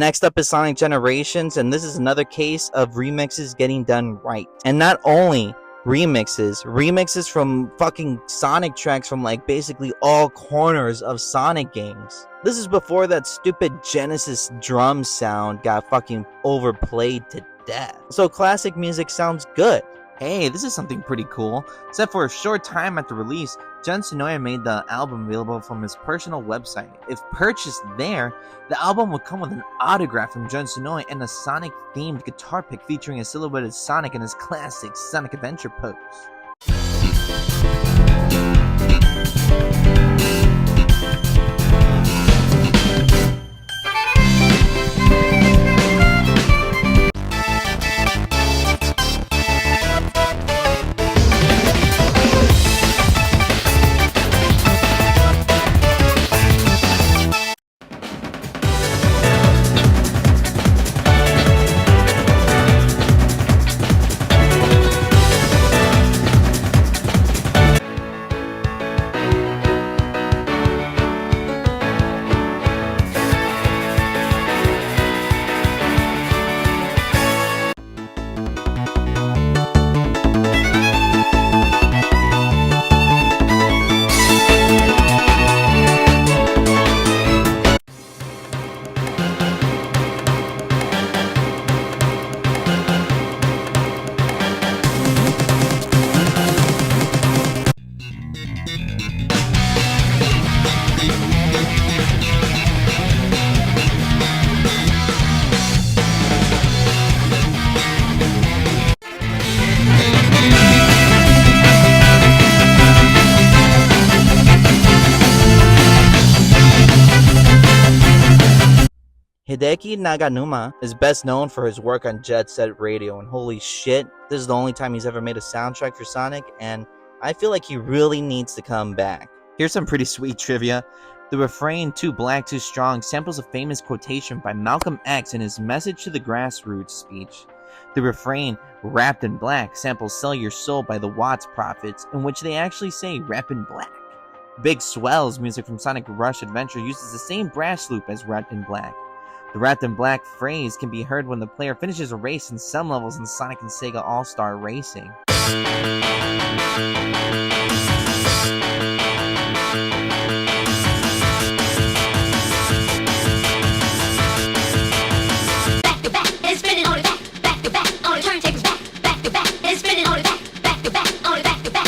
S1: Next up is Sonic Generations, and this is another case of remixes getting done right. And not only remixes from fucking Sonic tracks from like basically all corners of Sonic games. This is before that stupid Genesis drum sound got fucking overplayed to death. So classic music sounds good. Hey, this is something pretty cool. Except for a short time after release, Jun Senoue made the album available from his personal website. If purchased there, the album would come with an autograph from Jun Senoue and a Sonic-themed guitar pick featuring a silhouetted Sonic in his classic Sonic Adventure pose. Hideki Naganuma is best known for his work on Jet Set Radio, and holy shit, this is the only time he's ever made a soundtrack for Sonic, and I feel like he really needs to come back. Here's some pretty sweet trivia. The refrain, "Too Black, Too Strong," samples a famous quotation by Malcolm X in his Message to the Grassroots speech. The refrain, "Wrapped in Black," samples "Sell Your Soul" by the Watts Prophets, in which they actually say "Wrap in Black." Big Swell's music from Sonic Rush Adventure uses the same brass loop as "Wrapped in Black." The "Wrapped in Black" phrase can be heard when the player finishes a race in some levels in Sonic and Sega All-Star Racing.
S2: Back to back, and spinning on it back to back, on the turntables back to back, and spinning on it back to back, on it back to back,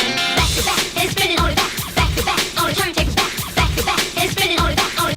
S2: and spinning on it back to back, on the turntables back to back, and spinning on it back on it.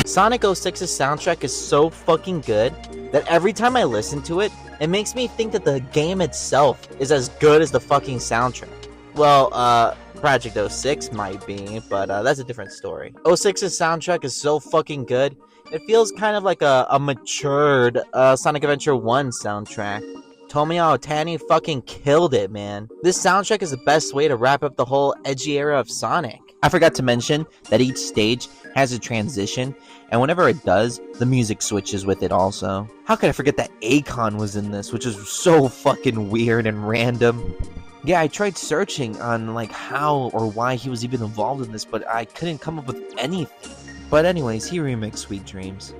S1: Sonic 06's soundtrack is so fucking good that every time I listen to it, it makes me think that the game itself is as good as the fucking soundtrack. Well, Project 06 might be, but that's a different story. 06's soundtrack is so fucking good, it feels kind of like a matured Sonic Adventure 1 soundtrack. Tomoya Otani fucking killed it, man. This soundtrack is the best way to wrap up the whole edgy era of Sonic. I forgot to mention that each stage has a transition, and whenever it does, the music switches with it also. How could I forget that Akon was in this, which is so fucking weird and random.
S4: Yeah, I tried searching on like how or why he was even involved in this, but I couldn't come up with anything. But anyways, he remixed Sweet Dreams.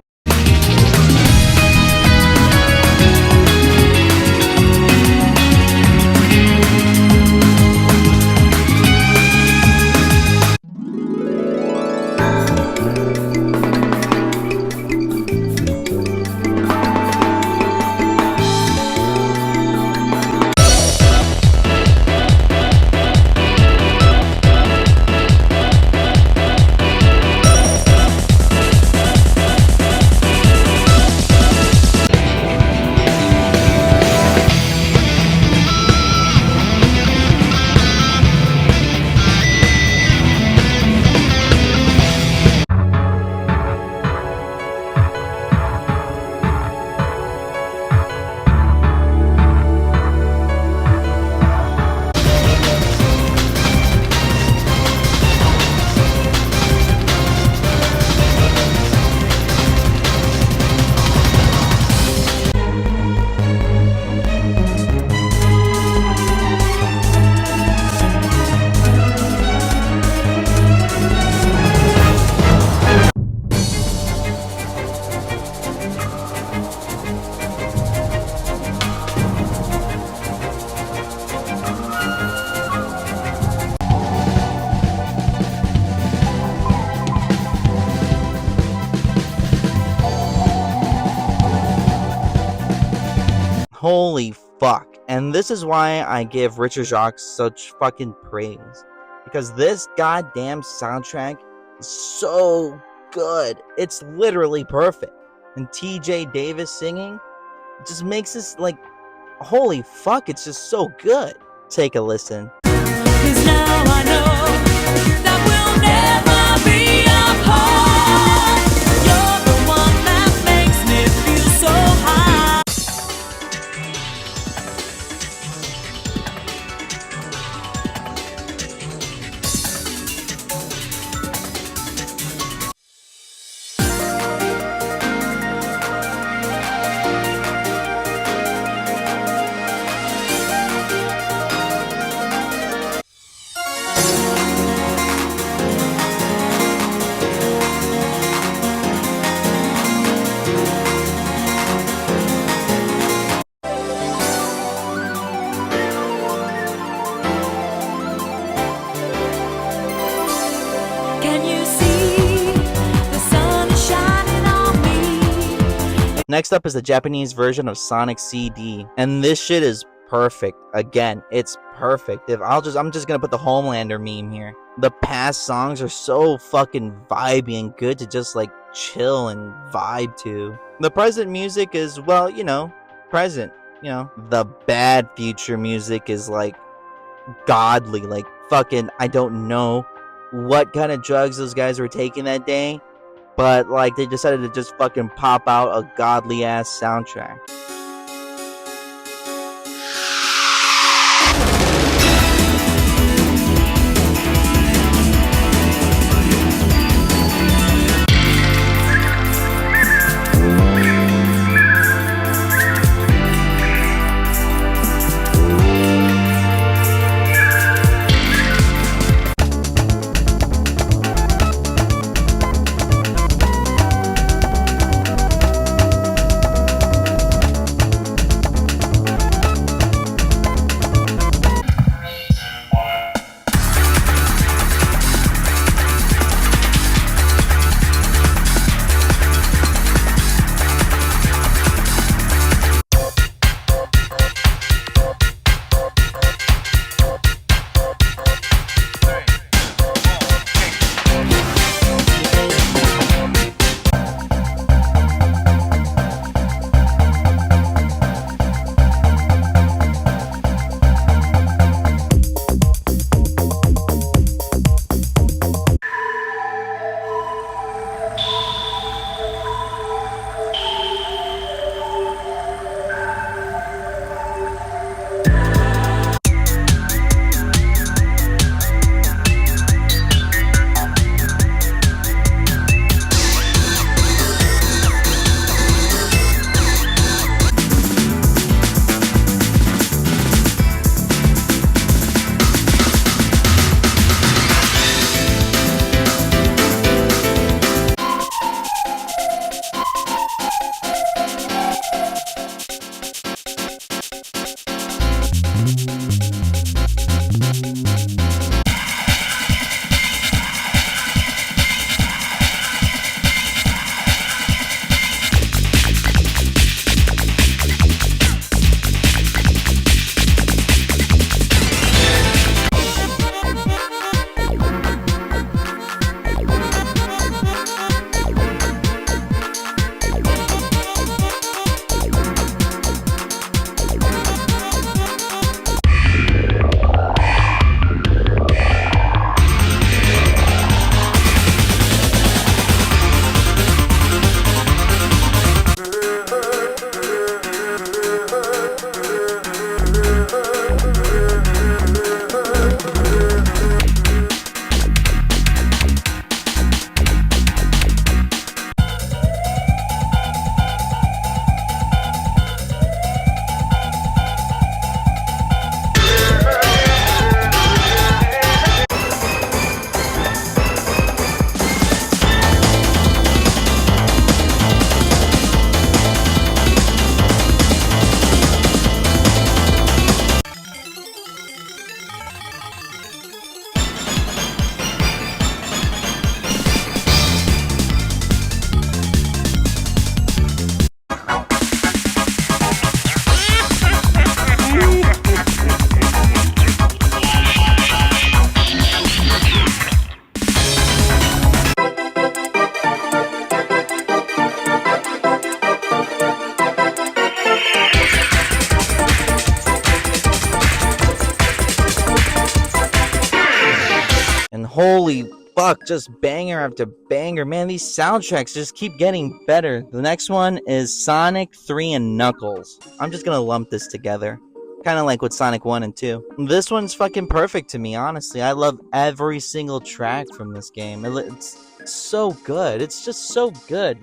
S1: Holy fuck. And this is why I give Richard Jacques such fucking praise. Because this goddamn soundtrack is so good. It's literally perfect. And TJ Davis singing just makes this like, holy fuck, it's just so good. Take a listen.
S3: 'Cause now I know that we'll never be apart. You're the one that makes me feel so high. Can you see the sun is shining on me?
S1: Next up is the Japanese version of Sonic CD. And this shit is perfect. Again, it's perfect. I'm just gonna put the Homelander meme here. The past songs are so fucking vibey and good to just like chill and vibe to. The present music is, well, you know, present. You know, the bad future music is like godly, like fucking, I don't know what kind of drugs those guys were taking that day, but like they decided to just fucking pop out a godly ass soundtrack. Holy fuck, just banger after banger. Man, these soundtracks just keep getting better. The next one is Sonic 3 and Knuckles. I'm just gonna lump this together. Kind of like with Sonic 1 and 2. This one's fucking perfect to me, honestly. I love every single track from this game. It's so good. It's just so good.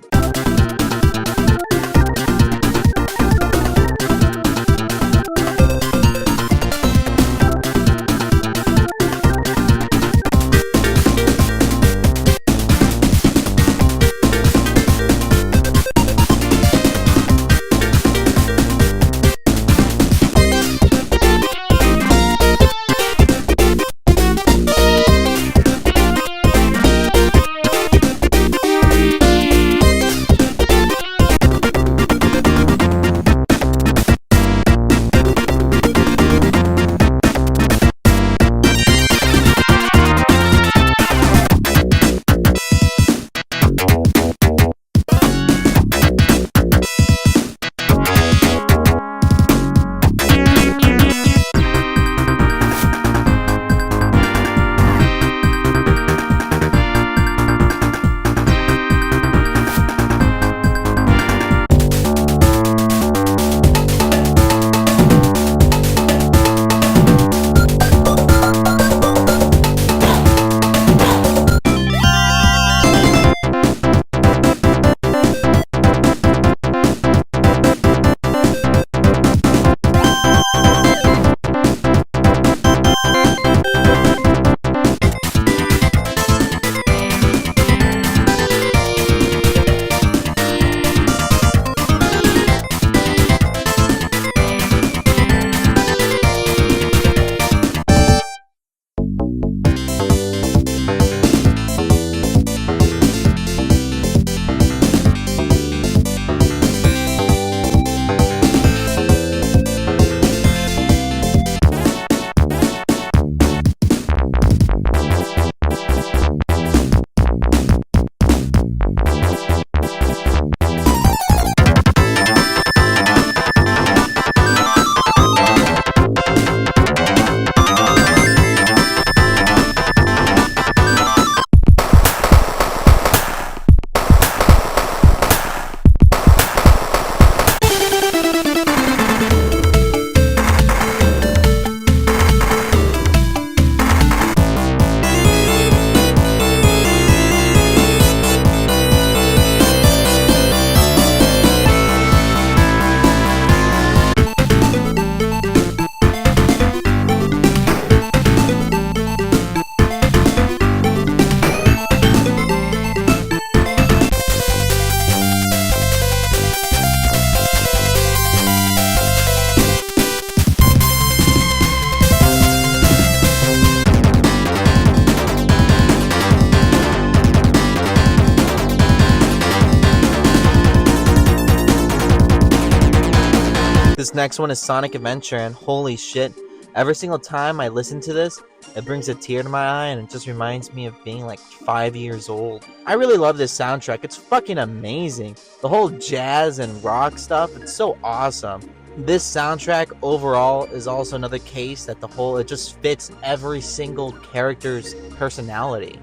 S1: This next one is Sonic Adventure, and holy shit, every single time I listen to this, it brings a tear to my eye, and it just reminds me of being like 5 years old. I really love this soundtrack. It's fucking amazing. The whole jazz and rock stuff, it's so awesome. This soundtrack overall is also another case that it just fits every single character's personality.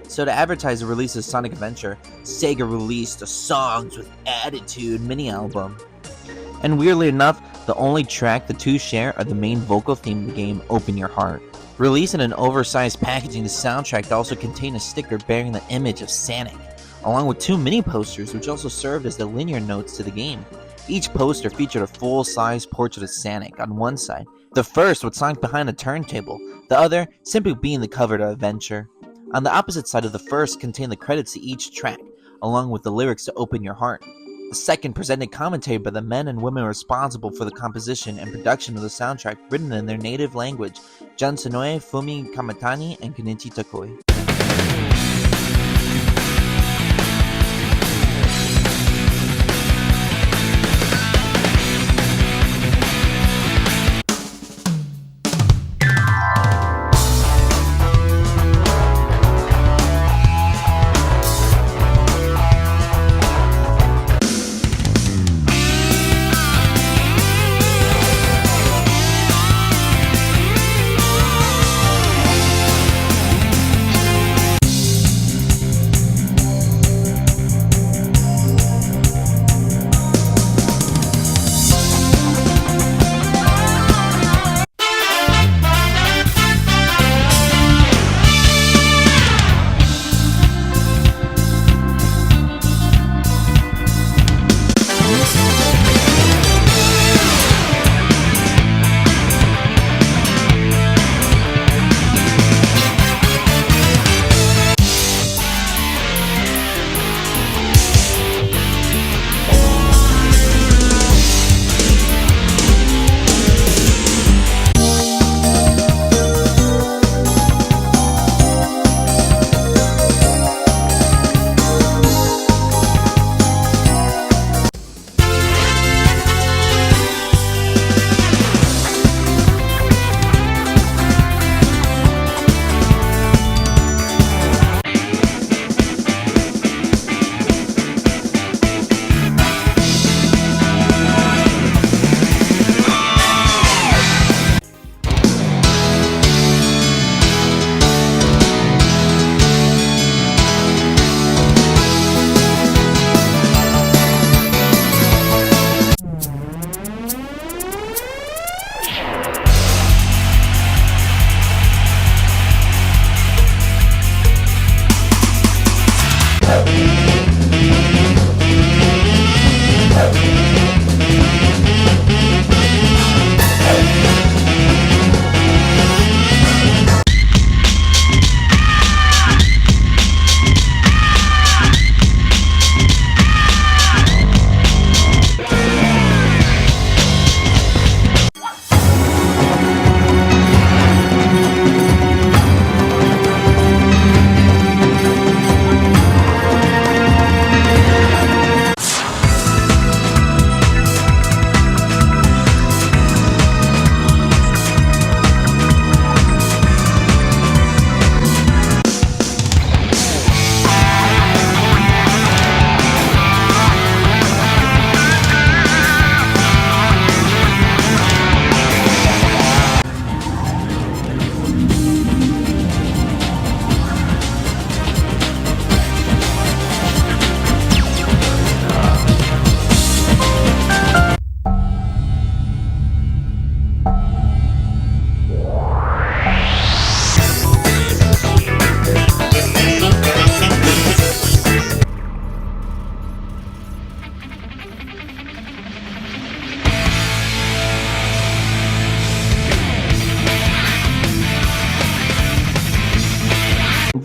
S1: So to advertise the release of Sonic Adventure, Sega released a Songs with Attitude mini-album. And weirdly enough, the only track the two share are the main vocal theme of the game, Open Your Heart. Released in an oversized packaging, the soundtrack also contained a sticker bearing the image of Sonic, along with 2 mini posters which also served as the linear notes to the game. Each poster featured a full-size portrait of Sonic on one side, the first with Sonic behind a turntable, the other simply being the cover to Adventure. On the opposite side of the first contained the credits to each track, along with the lyrics to Open Your Heart. The second presented commentary by the men and women responsible for the composition and production of the soundtrack, written in their native language, Jun Sonoe, Fumi Kamatani, and Kenichi Takoi.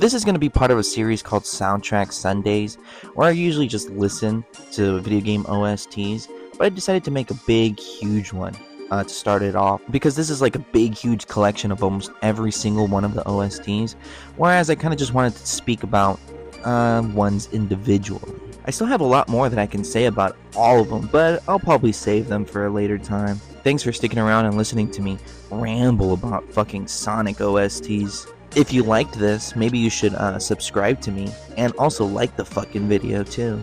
S4: this is going to be part of a series called SoundTrack Sundays, where I usually just listen to video game OSTs, but I decided to make a big, huge one to start it off, because this is like a big, huge collection of almost every single one of the OSTs, whereas I kind of just wanted to speak about ones individually. I still have a lot more that I can say about all of them, but I'll probably save them for a later time. Thanks for sticking around and listening to me ramble about fucking Sonic OSTs. If you liked this, maybe you should subscribe to me, and also like the fucking video too.